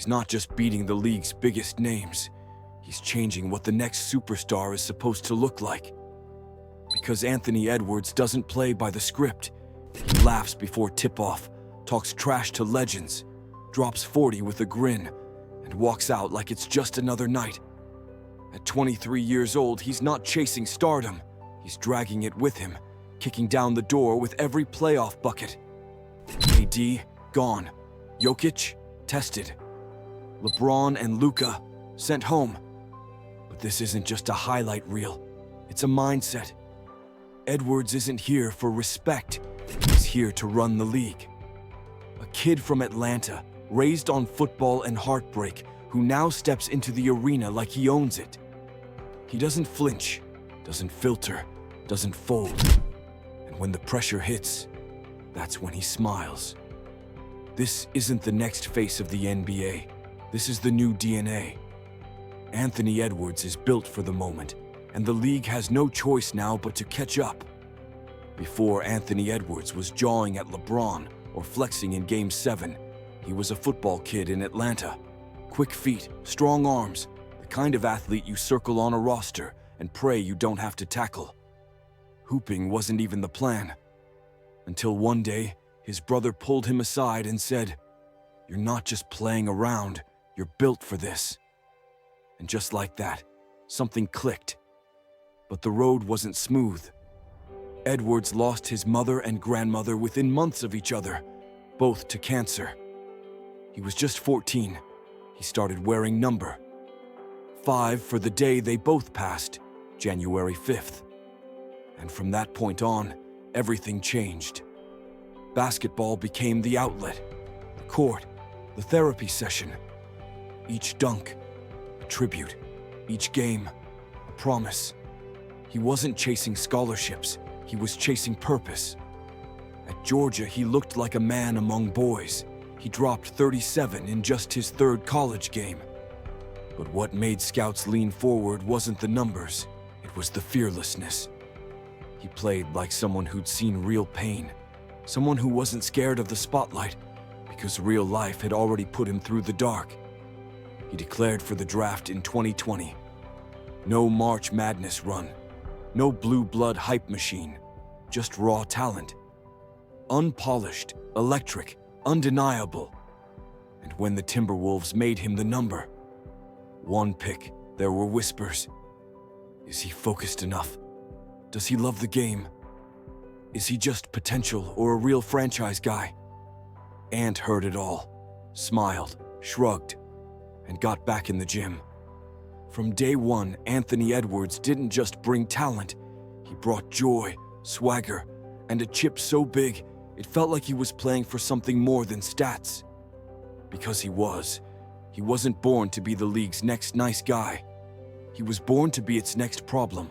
He's not just beating the league's biggest names. He's changing what the next superstar is supposed to look like. Because Anthony Edwards doesn't play by the script. He laughs before tip-off, talks trash to legends, drops 40 with a grin, and walks out like it's just another night. At 23 years old, he's not chasing stardom. He's dragging it with him, kicking down the door with every playoff bucket. KD, gone. Jokic, tested. LeBron and Luka, sent home. But this isn't just a highlight reel. It's a mindset. Edwards isn't here for respect. He's here to run the league. A kid from Atlanta, raised on football and heartbreak, who now steps into the arena like he owns it. He doesn't flinch, doesn't filter, doesn't fold. And when the pressure hits, that's when he smiles. This isn't the next face of the NBA. This is the new DNA. Anthony Edwards is built for the moment, and the league has no choice now but to catch up. Before Anthony Edwards was jawing at LeBron or flexing in Game 7, he was a football kid in Atlanta. Quick feet, strong arms, the kind of athlete you circle on a roster and pray you don't have to tackle. Hooping wasn't even the plan. Until one day, his brother pulled him aside and said, "You're not just playing around, you're built for this." And just like that, something clicked. But the road wasn't smooth. Edwards lost his mother and grandmother within months of each other, both to cancer. He was just 14. He started wearing number 5 for the day they both passed, January 5th. And from that point on, everything changed. Basketball became the outlet, the court, the therapy session. Each dunk, a tribute. Each game, a promise. He wasn't chasing scholarships, he was chasing purpose. At Georgia, he looked like a man among boys. He dropped 37 in just his third college game. But what made scouts lean forward wasn't the numbers, it was the fearlessness. He played like someone who'd seen real pain, someone who wasn't scared of the spotlight, because real life had already put him through the dark. He declared for the draft in 2020. No March Madness run, no blue blood hype machine, just raw talent. Unpolished, electric, undeniable. And when the Timberwolves made him the number 1 pick, there were whispers. Is he focused enough? Does he love the game? Is he just potential or a real franchise guy? Ant heard it all, smiled, shrugged, and got back in the gym. From day one, Anthony Edwards didn't just bring talent. He brought joy, swagger, and a chip so big, it felt like he was playing for something more than stats. Because he wasn't born to be the league's next nice guy. He was born to be its next problem.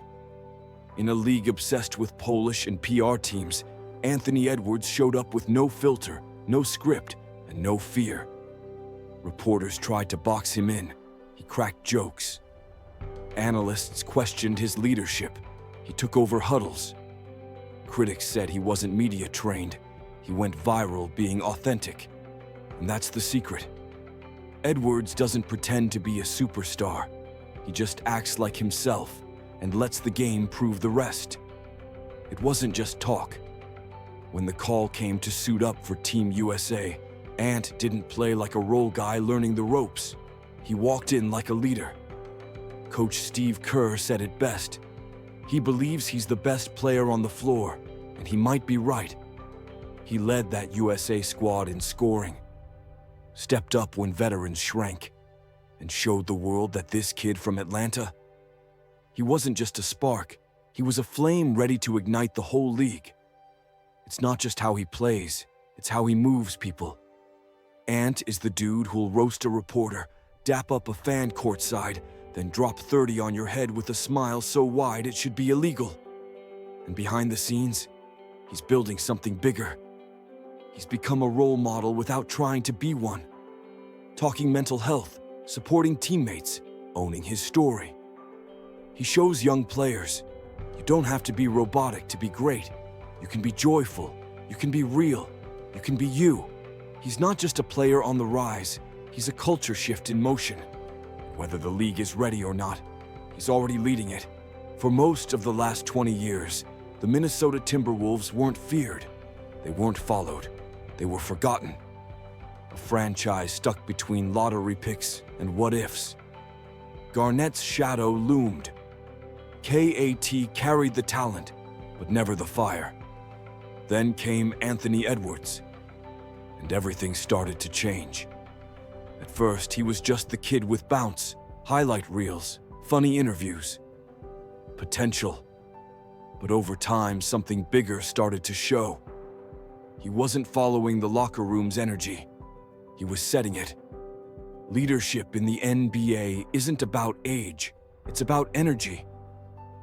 In a league obsessed with Polish and PR teams, Anthony Edwards showed up with no filter, no script, and no fear. Reporters tried to box him in. He cracked jokes. Analysts questioned his leadership. He took over huddles. Critics said he wasn't media trained. He went viral being authentic. And that's the secret. Edwards doesn't pretend to be a superstar. He just acts like himself and lets the game prove the rest. It wasn't just talk. When the call came to suit up for Team USA, Ant didn't play like a role guy learning the ropes. He walked in like a leader. Coach Steve Kerr said it best. He believes he's the best player on the floor, and he might be right. He led that USA squad in scoring, stepped up when veterans shrank, and showed the world that this kid from Atlanta, he wasn't just a spark, he was a flame ready to ignite the whole league. It's not just how he plays, it's how he moves people. Ant is the dude who'll roast a reporter, dap up a fan courtside, then drop 30 on your head with a smile so wide it should be illegal. And behind the scenes, he's building something bigger. He's become a role model without trying to be one. Talking mental health, supporting teammates, owning his story. He shows young players, you don't have to be robotic to be great. You can be joyful, you can be real, you can be you. He's not just a player on the rise, He's a culture shift in motion. Whether the league is ready or not, he's already leading it. For most of the last 20 years, the Minnesota Timberwolves weren't feared. They weren't followed. They were forgotten. A franchise stuck between lottery picks and what-ifs. Garnett's shadow loomed. KAT carried the talent, but never the fire. Then came Anthony Edwards, and everything started to change. At first, he was just the kid with bounce, highlight reels, funny interviews, potential. But over time, something bigger started to show. He wasn't following the locker room's energy. He was setting it. Leadership in the NBA isn't about age, it's about energy.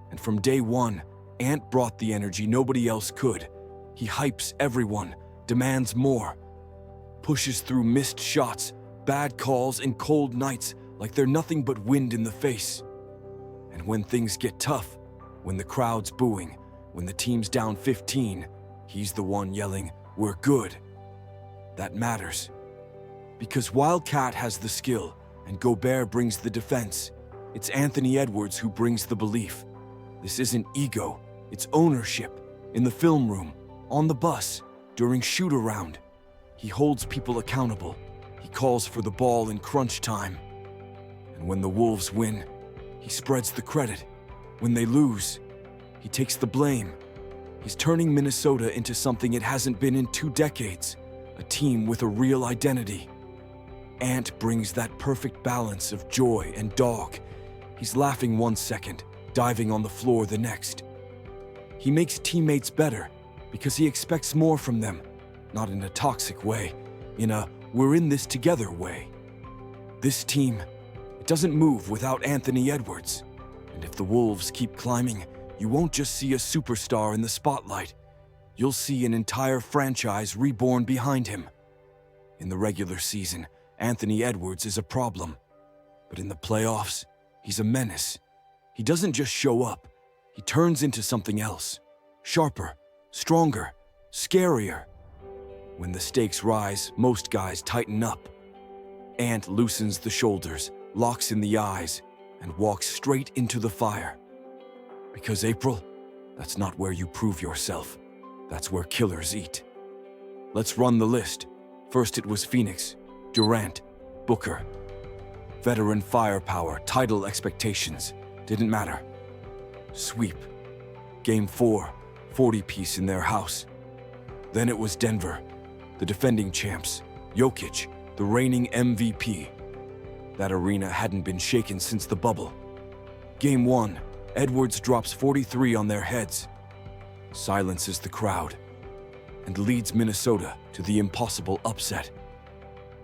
And from day one, Ant brought the energy nobody else could. He hypes everyone, demands more, pushes through missed shots, bad calls, and cold nights like they're nothing but wind in the face. And when things get tough, when the crowd's booing, when the team's down 15, he's the one yelling, "We're good." That matters. Because while Cat has the skill and Gobert brings the defense, it's Anthony Edwards who brings the belief. This isn't ego, it's ownership. In the film room, on the bus, during shoot-around. He holds people accountable. He calls for the ball in crunch time. And when the Wolves win, he spreads the credit. When they lose, he takes the blame. He's turning Minnesota into something it hasn't been in 2 decades, a team with a real identity. Ant brings that perfect balance of joy and dog. He's laughing 1 second, diving on the floor the next. He makes teammates better because he expects more from them, not in a toxic way, in a "we're in this together" way. This team, it doesn't move without Anthony Edwards. And if the Wolves keep climbing, you won't just see a superstar in the spotlight. You'll see an entire franchise reborn behind him. In the regular season, Anthony Edwards is a problem. But in the playoffs, he's a menace. He doesn't just show up. He turns into something else. Sharper, stronger, scarier. When the stakes rise, most guys tighten up. Ant loosens the shoulders, locks in the eyes, and walks straight into the fire. Because April, that's not where you prove yourself. That's where killers eat. Let's run the list. First it was Phoenix, Durant, Booker. Veteran firepower, title expectations, didn't matter. Sweep. Game 4, 40-piece in their house. Then it was Denver, the defending champs, Jokic, the reigning MVP. That arena hadn't been shaken since the bubble. Game 1, Edwards drops 43 on their heads, silences the crowd, and leads Minnesota to the impossible upset.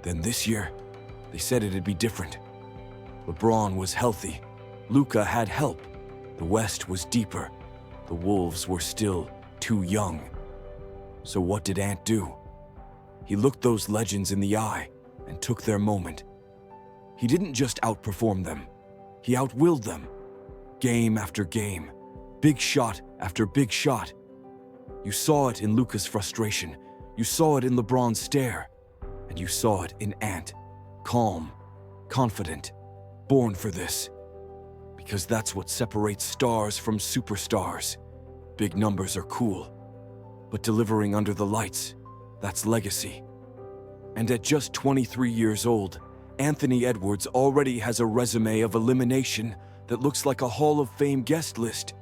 Then this year, they said it'd be different. LeBron was healthy. Luka had help. The West was deeper. The Wolves were still too young. So what did Ant do? He looked those legends in the eye and took their moment. He didn't just outperform them. He outwilled them. Game after game. Big shot after big shot. You saw it in Luka's frustration. You saw it in LeBron's stare. And you saw it in Ant. Calm, confident, born for this. Because that's what separates stars from superstars. Big numbers are cool. But delivering under the lights, that's legacy. And at just 23 years old, Anthony Edwards already has a resume of elimination that looks like a Hall of Fame guest list.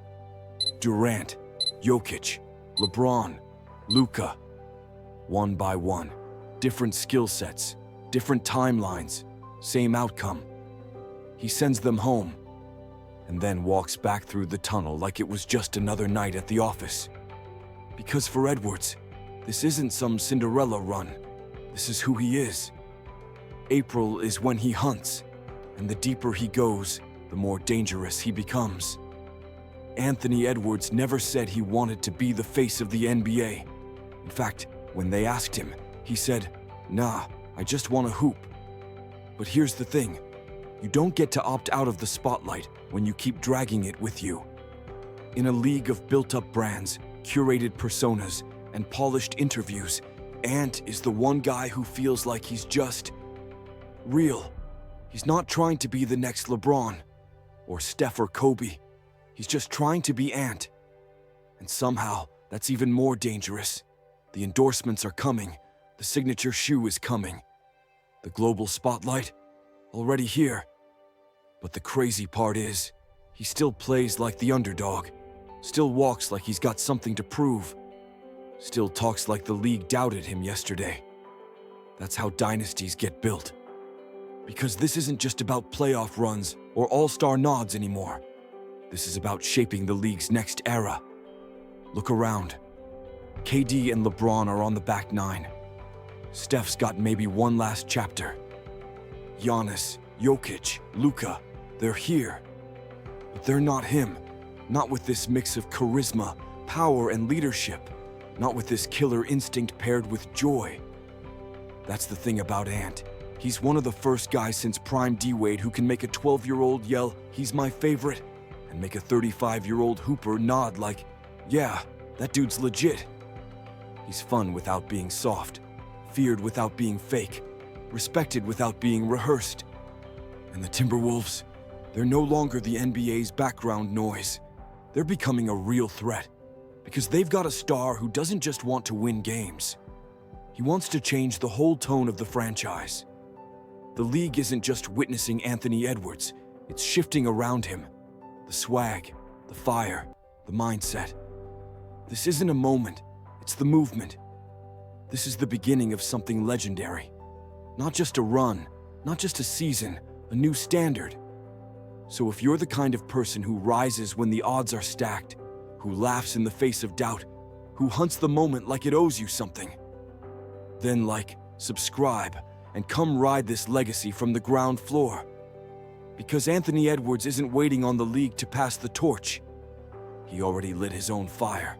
Durant, Jokic, LeBron, Luka. One by one, different skill sets, different timelines, same outcome. He sends them home, and then walks back through the tunnel like it was just another night at the office. Because for Edwards, this isn't some Cinderella run. This is who he is. April is when he hunts, and the deeper he goes, the more dangerous he becomes. Anthony Edwards never said he wanted to be the face of the NBA. In fact, when they asked him, he said, "Nah, I just want to hoop." But here's the thing. You don't get to opt out of the spotlight when you keep dragging it with you. In a league of built-up brands, curated personas, and polished interviews, Ant is the one guy who feels like he's just real. He's not trying to be the next LeBron, or Steph or Kobe. He's just trying to be Ant. And somehow, that's even more dangerous. The endorsements are coming. The signature shoe is coming. The global spotlight, already here. But the crazy part is, he still plays like the underdog. Still walks like he's got something to prove. Still talks like the league doubted him yesterday. That's how dynasties get built. Because this isn't just about playoff runs or all-star nods anymore. This is about shaping the league's next era. Look around. KD and LeBron are on the back nine. Steph's got maybe one last chapter. Giannis, Jokic, Luka, they're here. But they're not him. Not with this mix of charisma, power, and leadership. Not with this killer instinct paired with joy. That's the thing about Ant. He's one of the first guys since prime D-Wade who can make a 12-year-old yell, "He's my favorite," and make a 35-year-old hooper nod like, "Yeah, that dude's legit." He's fun without being soft, feared without being fake, respected without being rehearsed. And the Timberwolves, they're no longer the NBA's background noise. They're becoming a real threat, because they've got a star who doesn't just want to win games. He wants to change the whole tone of the franchise. The league isn't just witnessing Anthony Edwards, it's shifting around him. The swag, the fire, the mindset. This isn't a moment, it's the movement. This is the beginning of something legendary. Not just a run, not just a season, a new standard. So if you're the kind of person who rises when the odds are stacked, who laughs in the face of doubt, who hunts the moment like it owes you something, then like, subscribe, and come ride this legacy from the ground floor. Because Anthony Edwards isn't waiting on the league to pass the torch. He already lit his own fire.